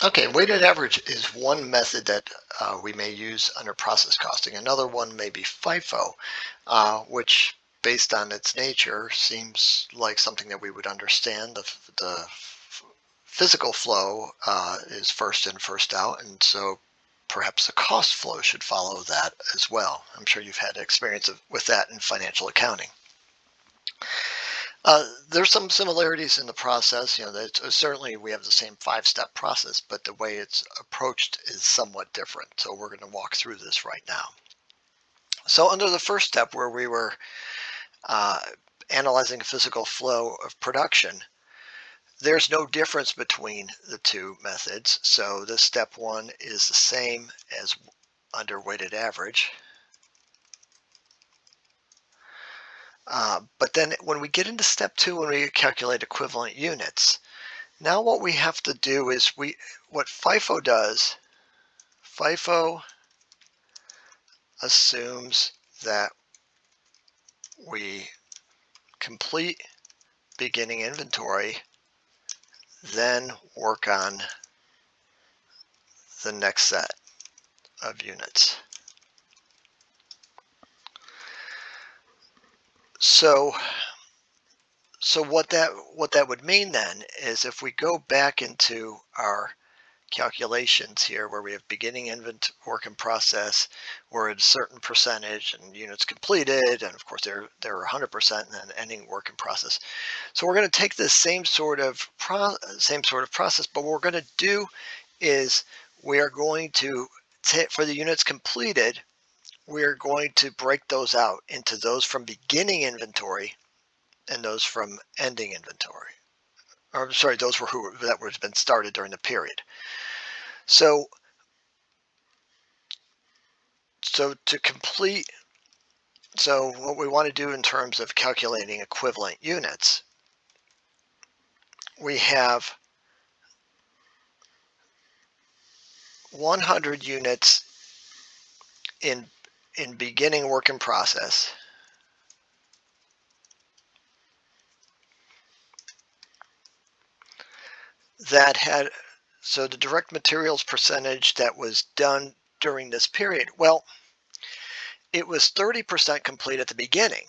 Okay, weighted average is one method that we may use under process costing. Another one may be FIFO, which, based on its nature, seems like something that we would understand. The physical flow is first in, first out, and so perhaps the cost flow should follow that as well. I'm sure you've had experience with that in financial accounting. There's some similarities in the process. That certainly we have the same five-step process, but the way it's approached is somewhat different. So we're going to walk through this right now. So under the first step, where we were uh, analyzing the physical flow of production, there's no difference between the two methods. So this step one is the same as under weighted average. But then when we get into step two, when we calculate equivalent units, now what we have to do is what FIFO does, FIFO assumes that we complete beginning inventory, then work on the next set of units. So what that would mean then is if we go back into our calculations here where we have beginning work in process, we're at a certain percentage and units completed, and of course they're 100%, and then ending work in process. So we're going to take this same sort of process, but what we're going to do is we are going to for the units completed, we are going to break those out into those from beginning inventory and those from ending inventory. Or sorry, those that were been started during the period. So to complete, so what we want to do in terms of calculating equivalent units, we have 100 units in beginning work in process, that had, so the direct materials percentage that was done during this period, well, it was 30% complete at the beginning.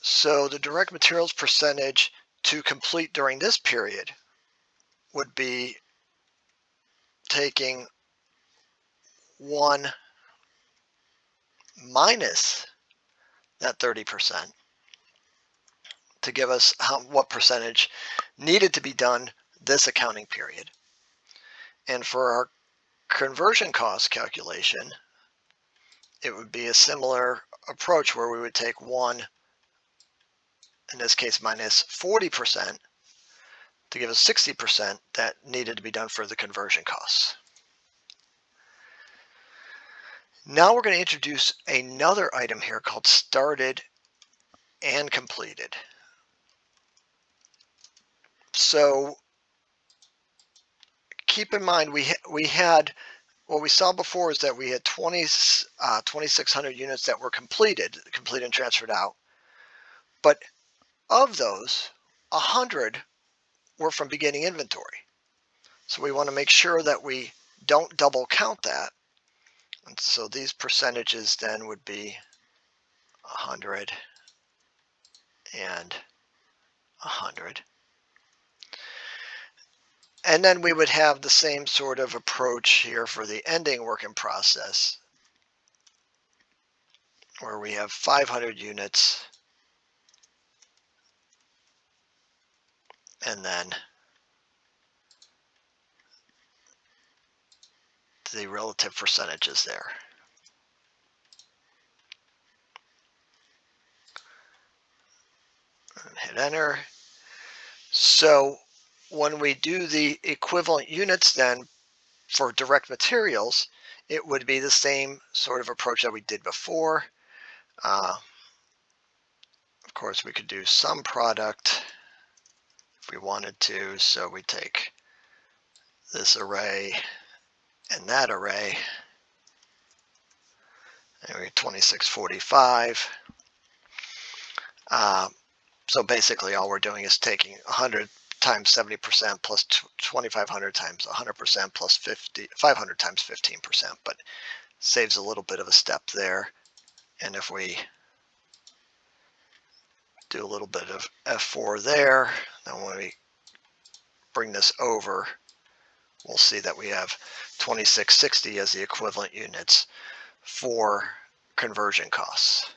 So the direct materials percentage to complete during this period would be taking 1 minus that 30% to give us what percentage needed to be done this accounting period. And for our conversion cost calculation, it would be a similar approach where we would take 1, in this case minus 40%, to give us 60% that needed to be done for the conversion costs. Now we're going to introduce another item here called started and completed. So keep in mind we had, what we saw before is that we had 2,600 units that were completed and transferred out. But of those, 100 were from beginning inventory. So we want to make sure that we don't double count that. And so these percentages then would be 100 and 100. And then we would have the same sort of approach here for the ending work in process, where we have 500 units and then the relative percentages there. And hit enter. So when we do the equivalent units then for direct materials, it would be the same sort of approach that we did before. Of course, we could do some product if we wanted to. So we take this array and that array, and we get 2645. So basically all we're doing is taking 100 times 70% plus 2,500 times 100% plus 500 times 15%, but saves a little bit of a step there. And if we do a little bit of F4 there, then when we bring this over, we'll see that we have 2660 as the equivalent units for conversion costs.